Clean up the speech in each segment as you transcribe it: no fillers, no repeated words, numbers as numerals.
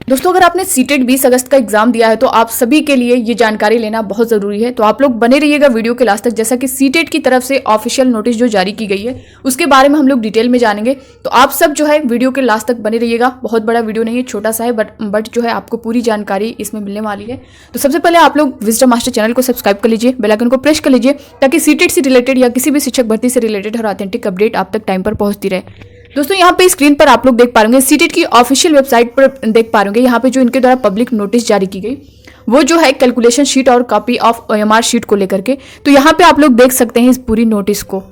दोस्तों, अगर आपने सीटेट 20 अगस्त का एग्जाम दिया है तो आप सभी के लिए ये जानकारी लेना बहुत ज़रूरी है। तो आप लोग बने रहिएगा वीडियो के लास्ट तक, जैसा कि सीटेट की तरफ से ऑफिशियल नोटिस जो जारी की गई है उसके बारे में हम लोग डिटेल में जानेंगे। तो आप सब जो है वीडियो के लास्ट तक बने रहिएगा। बहुत बड़ा वीडियो नहीं है, छोटा सा है, बट जो है आपको पूरी जानकारी इसमें मिलने वाली है। तो सबसे पहले आप लोग विजडम मास्टर चैनल को सब्सक्राइब कर लीजिए, बेल आइकन को प्रेस कर लीजिए, ताकि सीटेट से रिलेटेड या किसी भी शिक्षक भर्ती से रिलेटेड हर ऑथेंटिक अपडेट आप तक टाइम पर पहुंचती रहे। दोस्तों, यहाँ पे स्क्रीन पर आप लोग देख पा रहे होंगे, सीटेट की ऑफिशियल वेबसाइट पर देख पा रहे होंगे, यहाँ पे जो इनके द्वारा पब्लिक नोटिस जारी की गई वो जो है कैलकुलेशन शीट और कॉपी ऑफ ओएमआर शीट को लेकर के। तो यहाँ पे आप लोग देख सकते हैं इस पूरी नोटिस को।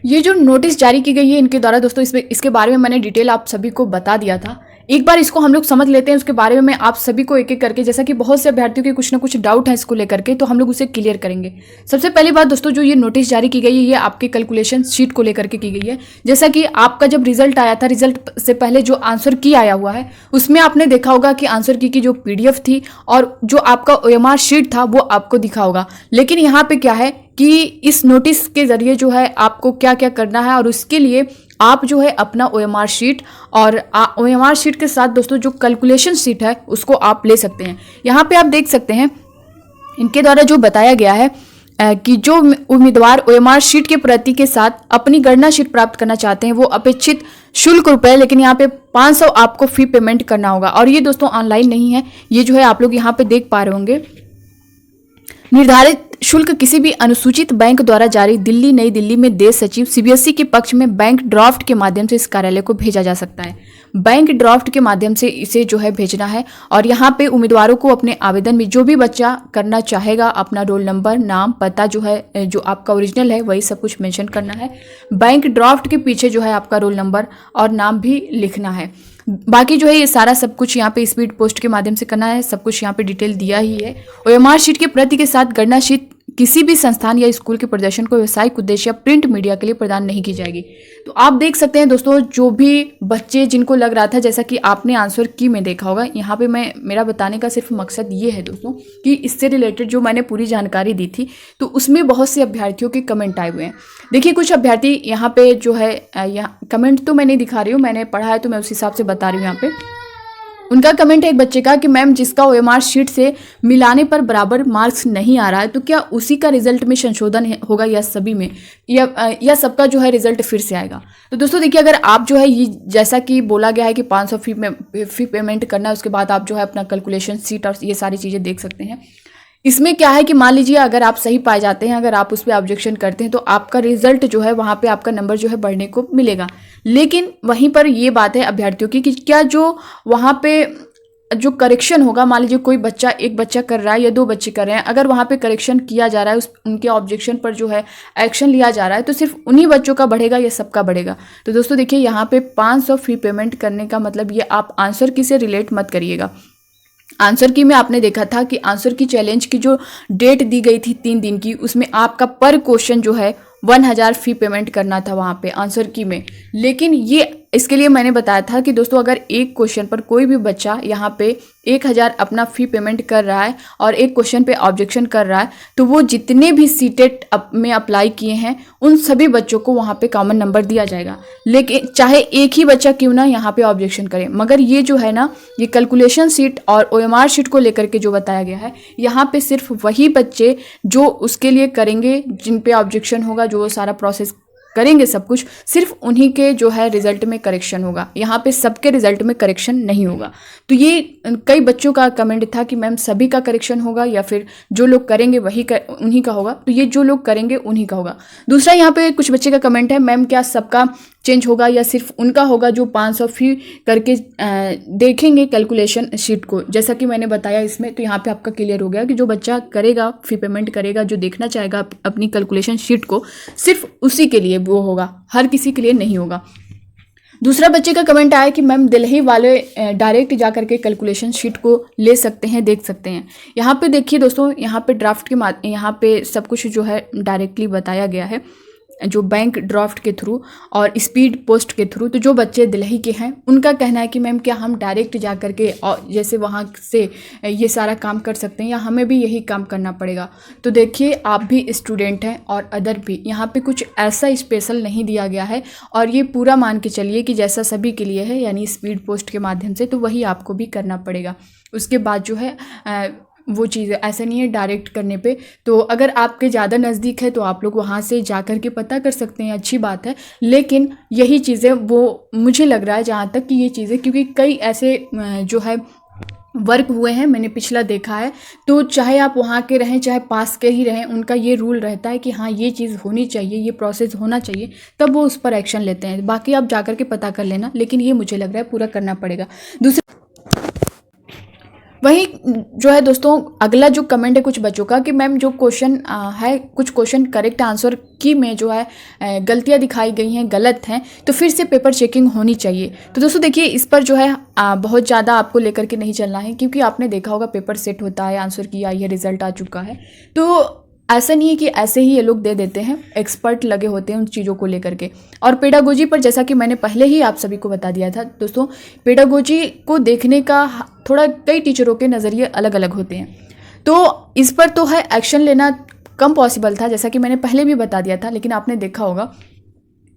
ये जो नोटिस जारी की गई है इनके द्वारा, दोस्तों इसके बारे में मैंने डिटेल आप सभी को बता दिया था। एक बार इसको हम लोग समझ लेते हैं, उसके बारे में मैं आप सभी को एक एक करके, जैसा कि बहुत से अभ्यर्थियों के कुछ ना कुछ डाउट है इसको लेकर के, तो हम लोग उसे क्लियर करेंगे। सबसे पहली बात दोस्तों, जो ये नोटिस जारी की गई है ये आपके कैलकुलेशन शीट को लेकर के की गई है। जैसा कि आपका जब रिजल्ट आया था, रिजल्ट से पहले जो आंसर की आया हुआ है उसमें आपने देखा होगा कि आंसर की जो PDF थी और जो आपका OMR शीट था वो आपको दिखा होगा। लेकिन यहाँ पे क्या है कि इस नोटिस के जरिए जो है आपको क्या क्या करना है, और उसके लिए आप जो है अपना OMR शीट और OMR शीट के साथ दोस्तों जो कैलकुलेशन शीट है उसको आप ले सकते हैं। यहाँ पे आप देख सकते हैं इनके द्वारा जो बताया गया है कि जो उम्मीदवार OMR शीट के प्रति के साथ अपनी गणना शीट प्राप्त करना चाहते हैं वो अपेक्षित शुल्क रुपए, लेकिन यहाँ पे 500 आपको फी पेमेंट करना होगा। और ये दोस्तों ऑनलाइन नहीं है, ये जो है आप लोग यहाँ पे देख पा रहे होंगे। निर्धारित शुल्क किसी भी अनुसूचित बैंक द्वारा जारी दिल्ली नई दिल्ली में देश सचिव CBSE के पक्ष में बैंक ड्राफ्ट के माध्यम से इस कार्यालय को भेजा जा सकता है। बैंक ड्राफ्ट के माध्यम से इसे जो है भेजना है। और यहाँ पे उम्मीदवारों को अपने आवेदन में जो भी बच्चा करना चाहेगा अपना रोल नंबर, नाम, पता जो है जो आपका ओरिजिनल है वही सब कुछ मेंशन करना है। बैंक ड्राफ्ट के पीछे जो है आपका रोल नंबर और नाम भी लिखना है। बाकी जो है ये सारा सब कुछ यहाँ पे स्पीड पोस्ट के माध्यम से करना है। सब कुछ यहाँ पे डिटेल दिया ही है। OMR शीट के प्रति के साथ गणना शीट किसी भी संस्थान या स्कूल के प्रदर्शन को व्यावसायिक उद्देश्य या प्रिंट मीडिया के लिए प्रदान नहीं की जाएगी। तो आप देख सकते हैं दोस्तों, जो भी बच्चे जिनको लग रहा था, जैसा कि आपने आंसर की में देखा होगा, यहाँ पे मेरा बताने का सिर्फ मकसद ये है दोस्तों कि इससे रिलेटेड जो मैंने पूरी जानकारी दी थी तो उसमें बहुत से अभ्यर्थियों के कमेंट आए हुए हैं। देखिए, कुछ अभ्यर्थी यहाँ पे जो है, यहाँ कमेंट तो मैं नहीं दिखा रही हूँ, मैंने पढ़ा है तो मैं उस हिसाब से बता रही हूँ। यहाँ पे उनका कमेंट है एक बच्चे का कि मैम जिसका OMR शीट से मिलाने पर बराबर मार्क्स नहीं आ रहा है तो क्या उसी का रिजल्ट में संशोधन होगा या सभी में, या सबका जो है रिजल्ट फिर से आएगा। तो दोस्तों देखिए, अगर आप जो है ये जैसा कि बोला गया है कि 500 फी पेमेंट करना है, उसके बाद आप जो है अपना कैलकुलेशन शीट और ये सारी चीज़ें देख सकते हैं। इसमें क्या है कि मान लीजिए अगर आप सही पाए जाते हैं, अगर आप उस पर ऑब्जेक्शन करते हैं तो आपका रिजल्ट जो है वहाँ पे आपका नंबर जो है बढ़ने को मिलेगा। लेकिन वहीं पर ये बात है अभ्यर्थियों की कि क्या जो वहाँ पे जो करेक्शन होगा, मान लीजिए कोई बच्चा, एक बच्चा कर रहा है या 2 बच्चे कर रहे हैं, अगर वहाँ पे करेक्शन किया जा रहा है, उनके ऑब्जेक्शन पर जो है एक्शन लिया जा रहा है, तो सिर्फ उन्हीं बच्चों का बढ़ेगा या सबका बढ़ेगा। तो दोस्तों देखिए, यहाँ पे 500 फी पेमेंट करने का मतलब ये आप आंसर की से रिलेट मत करिएगा। आंसर की में आपने देखा था कि आंसर की चैलेंज की जो डेट दी गई थी 3 दिन की, उसमें आपका पर क्वेश्चन जो है 1000 फी पेमेंट करना था वहाँ पे आंसर की में। लेकिन ये इसके लिए मैंने बताया था कि दोस्तों अगर एक क्वेश्चन पर कोई भी बच्चा यहाँ पे 1000 अपना फी पेमेंट कर रहा है और एक क्वेश्चन पे ऑब्जेक्शन कर रहा है, तो वो जितने भी सीटेट में अप्लाई किए हैं उन सभी बच्चों को वहाँ पे कॉमन नंबर दिया जाएगा। लेकिन चाहे एक ही बच्चा क्यों ना यहाँ पे ऑब्जेक्शन करे, मगर ये जो है ना, ये कैलकुलेशन शीट और OMR शीट को लेकर के जो बताया गया है, यहाँ पे सिर्फ वही बच्चे जो उसके लिए करेंगे, जिन पे ऑब्जेक्शन होगा, जो सारा प्रोसेस करेंगे सब कुछ, सिर्फ उन्हीं के जो है रिजल्ट में करेक्शन होगा। यहाँ पे सबके रिजल्ट में करेक्शन नहीं होगा। तो ये कई बच्चों का कमेंट था कि मैम सभी का करेक्शन होगा या फिर जो लोग करेंगे वही उन्हीं का होगा। तो ये जो लोग करेंगे उन्हीं का होगा। दूसरा यहाँ पे कुछ बच्चे का कमेंट है, मैम क्या सबका चेंज होगा या सिर्फ उनका होगा जो 500 फी करके देखेंगे कैलकुलेशन शीट को। जैसा कि मैंने बताया इसमें, तो यहाँ पे आपका क्लियर हो गया कि जो बच्चा करेगा, फी पेमेंट करेगा, जो देखना चाहेगा अपनी कैलकुलेशन शीट को, सिर्फ उसी के लिए वो होगा, हर किसी के लिए नहीं होगा। दूसरा बच्चे का कमेंट आया कि मैम दिल्ली वाले डायरेक्ट जा करके कैलकुलेशन शीट को ले सकते हैं, देख सकते हैं। यहाँ पे देखिए दोस्तों, यहाँ पे ड्राफ्ट के यहाँ पे सब कुछ जो है डायरेक्टली बताया गया है। जो बैंक ड्राफ्ट के थ्रू और स्पीड पोस्ट के थ्रू। तो जो बच्चे दिल्ली के हैं उनका कहना है कि मैम क्या हम डायरेक्ट जा कर के और जैसे वहाँ से ये सारा काम कर सकते हैं या हमें भी यही काम करना पड़ेगा। तो देखिए आप भी स्टूडेंट हैं और अदर भी, यहाँ पे कुछ ऐसा स्पेशल नहीं दिया गया है और ये पूरा मान के चलिए कि जैसा सभी के लिए है यानी स्पीड पोस्ट के माध्यम से, तो वही आपको भी करना पड़ेगा। उसके बाद जो है वो चीज़ ऐसा नहीं है डायरेक्ट करने पे। तो अगर आपके ज़्यादा नज़दीक है तो आप लोग वहाँ से जा कर के पता कर सकते हैं, अच्छी बात है। लेकिन यही चीज़ें वो मुझे लग रहा है जहाँ तक कि ये चीज़ें, क्योंकि कई ऐसे जो है वर्क हुए हैं मैंने पिछला देखा है, तो चाहे आप वहाँ के रहें चाहे पास के ही रहें, उनका ये रूल रहता है कि हाँ ये चीज़ होनी चाहिए, ये प्रोसेस होना चाहिए, तब वो उस पर एक्शन लेते हैं। बाकी आप जा कर के पता कर लेना, लेकिन ये मुझे लग रहा है पूरा करना पड़ेगा। दूसरा वही जो है दोस्तों, अगला जो कमेंट है कुछ बच्चों का कि मैम जो क्वेश्चन है कुछ क्वेश्चन करेक्ट आंसर की में जो है गलतियां दिखाई गई हैं, गलत हैं, तो फिर से पेपर चेकिंग होनी चाहिए। तो दोस्तों देखिए इस पर जो है बहुत ज़्यादा आपको लेकर के नहीं चलना है, क्योंकि आपने देखा होगा पेपर सेट होता है, आंसर की आई है, रिजल्ट आ चुका है। तो ऐसा नहीं है कि ऐसे ही ये लोग दे देते हैं, एक्सपर्ट लगे होते हैं उन चीज़ों को लेकर के। और पेडागोजी पर जैसा कि मैंने पहले ही आप सभी को बता दिया था दोस्तों, पेडागोजी को देखने का थोड़ा कई टीचरों के नज़रिए अलग अलग होते हैं, तो इस पर तो है एक्शन लेना कम पॉसिबल था, जैसा कि मैंने पहले भी बता दिया था। लेकिन आपने देखा होगा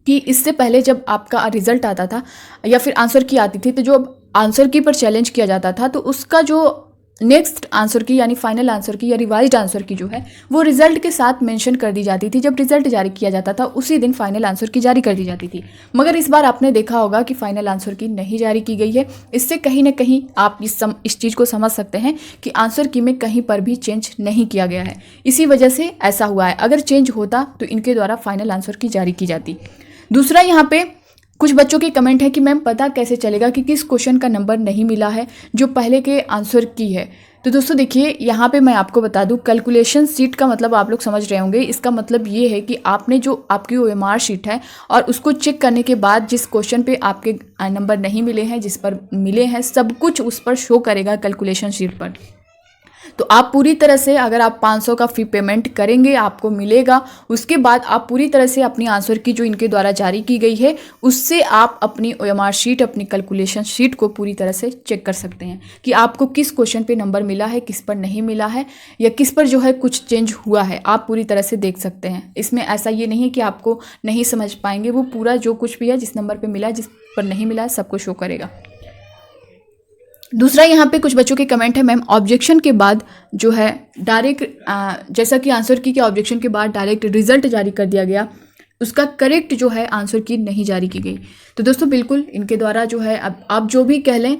कि इससे पहले जब आपका रिजल्ट आता था या फिर आंसर की आती थी, तो जो आंसर की पर चैलेंज किया जाता था, तो उसका जो नेक्स्ट आंसर की यानी फाइनल आंसर की या रिवाइज्ड आंसर की जो है वो रिजल्ट के साथ मेंशन कर दी जाती थी। जब रिजल्ट जारी किया जाता था उसी दिन फाइनल आंसर की जारी कर दी जाती थी। मगर इस बार आपने देखा होगा कि फाइनल आंसर की नहीं जारी की गई है। इससे कहीं ना कहीं आप इस चीज़ को समझ सकते हैं कि आंसर की में कहीं पर भी चेंज नहीं किया गया है, इसी वजह से ऐसा हुआ है। अगर चेंज होता तो इनके द्वारा फाइनल आंसर की जारी की जाती। दूसरा यहाँ पे कुछ बच्चों के कमेंट है कि मैम पता कैसे चलेगा कि किस क्वेश्चन का नंबर नहीं मिला है जो पहले के आंसर की है। तो दोस्तों देखिए यहाँ पे मैं आपको बता दूं, कैलकुलेशन शीट का मतलब आप लोग समझ रहे होंगे। इसका मतलब ये है कि आपने जो आपकी OMR शीट है और उसको चेक करने के बाद जिस क्वेश्चन पे आपके नंबर नहीं मिले हैं, जिस पर मिले हैं, सब कुछ उस पर शो करेगा कैलकुलेशन शीट पर। तो आप पूरी तरह से, अगर आप 500 का फी पेमेंट करेंगे आपको मिलेगा। उसके बाद आप पूरी तरह से अपनी आंसर की जो इनके द्वारा जारी की गई है उससे आप अपनी OMR शीट, अपनी कैलकुलेशन शीट को पूरी तरह से चेक कर सकते हैं कि आपको किस क्वेश्चन पे नंबर मिला है, किस पर नहीं मिला है, या किस पर जो है कुछ चेंज हुआ है। आप पूरी तरह से देख सकते हैं। इसमें ऐसा ये नहीं है कि आपको नहीं समझ पाएंगे, वो पूरा जो कुछ भी है, जिस नंबर पर मिला है, जिस पर नहीं मिला है, सबको शो करेगा। दूसरा यहाँ पे कुछ बच्चों के कमेंट है, मैम ऑब्जेक्शन के बाद जो है डायरेक्ट, जैसा कि आंसर की ऑब्जेक्शन के बाद डायरेक्ट रिजल्ट जारी कर दिया गया, उसका करेक्ट जो है आंसर की नहीं जारी की गई। तो दोस्तों बिल्कुल इनके द्वारा जो है, अब आप जो भी कह लें,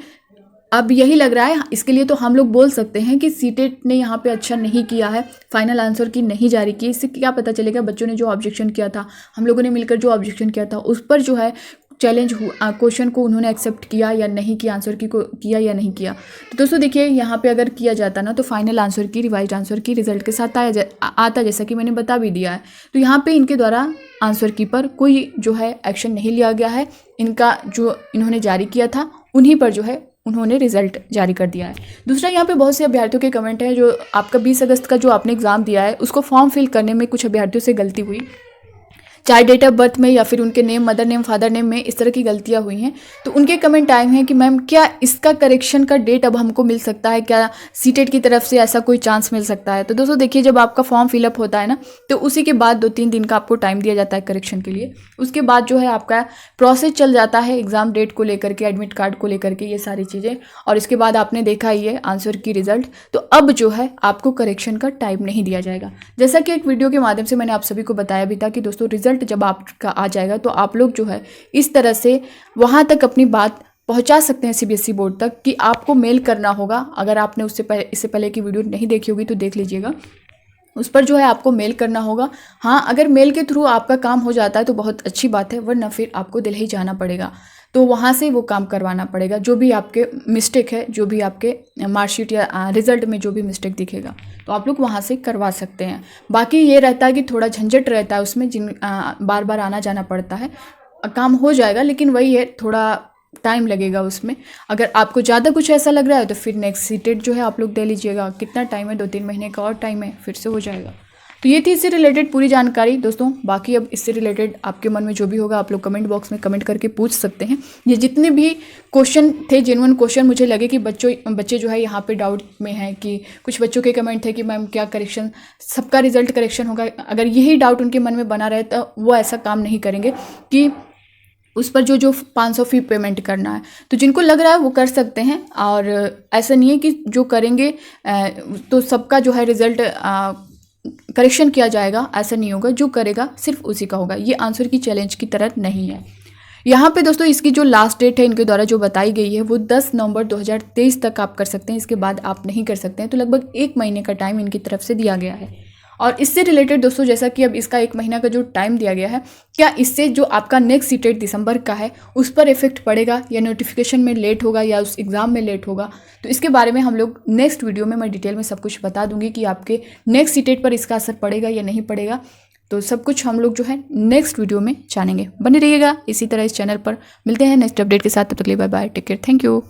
अब यही लग रहा है। इसके लिए तो हम लोग बोल सकते हैं कि सीटेट ने यहाँ पे अच्छा नहीं किया है, फाइनल आंसर की नहीं जारी की। इससे क्या पता चलेगा, बच्चों ने जो ऑब्जेक्शन किया था, हम लोगों ने मिलकर जो ऑब्जेक्शन किया था, उस पर जो है चैलेंज हुआ, क्वेश्चन को उन्होंने एक्सेप्ट किया या नहीं किया, आंसर की को किया या नहीं किया। तो दोस्तों देखिए यहाँ पे अगर किया जाता ना, तो फाइनल आंसर की, रिवाइज्ड आंसर की रिजल्ट के साथ आता, जैसा कि मैंने बता भी दिया है। तो यहाँ पे इनके द्वारा आंसर की पर कोई जो है एक्शन नहीं लिया गया है। इनका जो इन्होंने जारी किया था उन्हीं पर जो है उन्होंने रिजल्ट जारी कर दिया है। दूसरा यहाँ पे बहुत से अभ्यर्थियों के कमेंट है, जो आपका 20 अगस्त का जो आपने एग्ज़ाम दिया है उसको फॉर्म फिल करने में कुछ अभ्यर्थियों से गलती हुई, चाहे डेट ऑफ बर्थ में या फिर उनके name, mother name, father name में इस तरह की गलतियां हुई हैं। तो उनके कमेंट आए हैं कि मैम क्या इसका करेक्शन का डेट अब हमको मिल सकता है, क्या सीटेट की तरफ से ऐसा कोई चांस मिल सकता है। तो दोस्तों देखिए, जब आपका फॉर्म फिलअप होता है ना, तो उसी के बाद 2-3 दिन का आपको टाइम दिया जाता है करेक्शन के लिए। उसके बाद जो है आपका प्रोसेस चल जाता है एग्ज़ाम डेट को लेकर के, एडमिट कार्ड को लेकर के, ये सारी चीज़ें। और इसके बाद आपने देखा ही है आंसर की रिजल्ट। तो अब जो है आपको करेक्शन का टाइम नहीं दिया जाएगा। जैसा कि एक वीडियो के माध्यम से मैंने आप सभी को बताया भी था कि दोस्तों रिजल्ट जब आपका आ जाएगा तो आप लोग जो है इस तरह से वहाँ तक अपनी बात पहुंचा सकते हैं CBSE बोर्ड तक, कि आपको मेल करना होगा। अगर आपने इससे पहले की वीडियो नहीं देखी होगी तो देख लीजिएगा, उस पर जो है आपको मेल करना होगा। हाँ, अगर मेल के थ्रू आपका काम हो जाता है तो बहुत अच्छी बात है, वरना फिर आपको दिल्ली जाना पड़ेगा, तो वहाँ से वो काम करवाना पड़ेगा। जो भी आपके मिस्टेक है, जो भी आपके मार्कशीट या रिजल्ट में जो भी मिस्टेक दिखेगा, तो आप लोग वहाँ से करवा सकते हैं। बाकी ये रहता है कि थोड़ा झंझट रहता है उसमें, बार बार आना जाना पड़ता है। काम हो जाएगा, लेकिन वही है, थोड़ा टाइम लगेगा उसमें। अगर आपको ज़्यादा कुछ ऐसा लग रहा है तो फिर नेक्स्ट सीटेट जो है आप लोग दे लीजिएगा। कितना टाइम है, 2-3 महीने का और टाइम है, फिर से हो जाएगा। तो ये थी इससे रिलेटेड पूरी जानकारी दोस्तों। बाकी अब इससे रिलेटेड आपके मन में जो भी होगा आप लोग कमेंट बॉक्स में कमेंट करके पूछ सकते हैं। ये जितने भी क्वेश्चन थे जेन्युइन क्वेश्चन, मुझे लगे कि बच्चे जो है यहाँ पे डाउट में हैं कि कुछ बच्चों के कमेंट थे कि मैम क्या करेक्शन, सबका रिजल्ट करेक्शन होगा। अगर यही डाउट उनके मन में बना रहे तो वो ऐसा काम नहीं करेंगे कि उस पर जो 500 फी पेमेंट करना है। तो जिनको लग रहा है वो कर सकते हैं, और ऐसा नहीं है कि जो करेंगे तो सबका जो है रिजल्ट करेक्शन किया जाएगा, ऐसा नहीं होगा। जो करेगा सिर्फ उसी का होगा। ये आंसर की चैलेंज की तरह नहीं है। यहाँ पे दोस्तों इसकी जो लास्ट डेट है इनके द्वारा जो बताई गई है वो 10 नवंबर 2023 तक आप कर सकते हैं। इसके बाद आप नहीं कर सकते हैं। तो लगभग 1 महीने का टाइम इनकी तरफ से दिया गया है। और इससे रिलेटेड दोस्तों जैसा कि अब इसका 1 महीना का जो टाइम दिया गया है, क्या इससे जो आपका नेक्स्ट सीटेट दिसंबर का है उस पर इफेक्ट पड़ेगा, या नोटिफिकेशन में लेट होगा, या उस एग्ज़ाम में लेट होगा? तो इसके बारे में हम लोग नेक्स्ट वीडियो में मैं डिटेल में सब कुछ बता दूंगी कि आपके नेक्स्ट सीटेट पर इसका असर पड़ेगा या नहीं पड़ेगा। तो सब कुछ हम लोग जो है नेक्स्ट वीडियो में जानेंगे। बने रहिएगा इसी तरह इस चैनल पर। मिलते हैं नेक्स्ट अपडेट के साथ। तब तक के लिए bye bye, take care, thank you.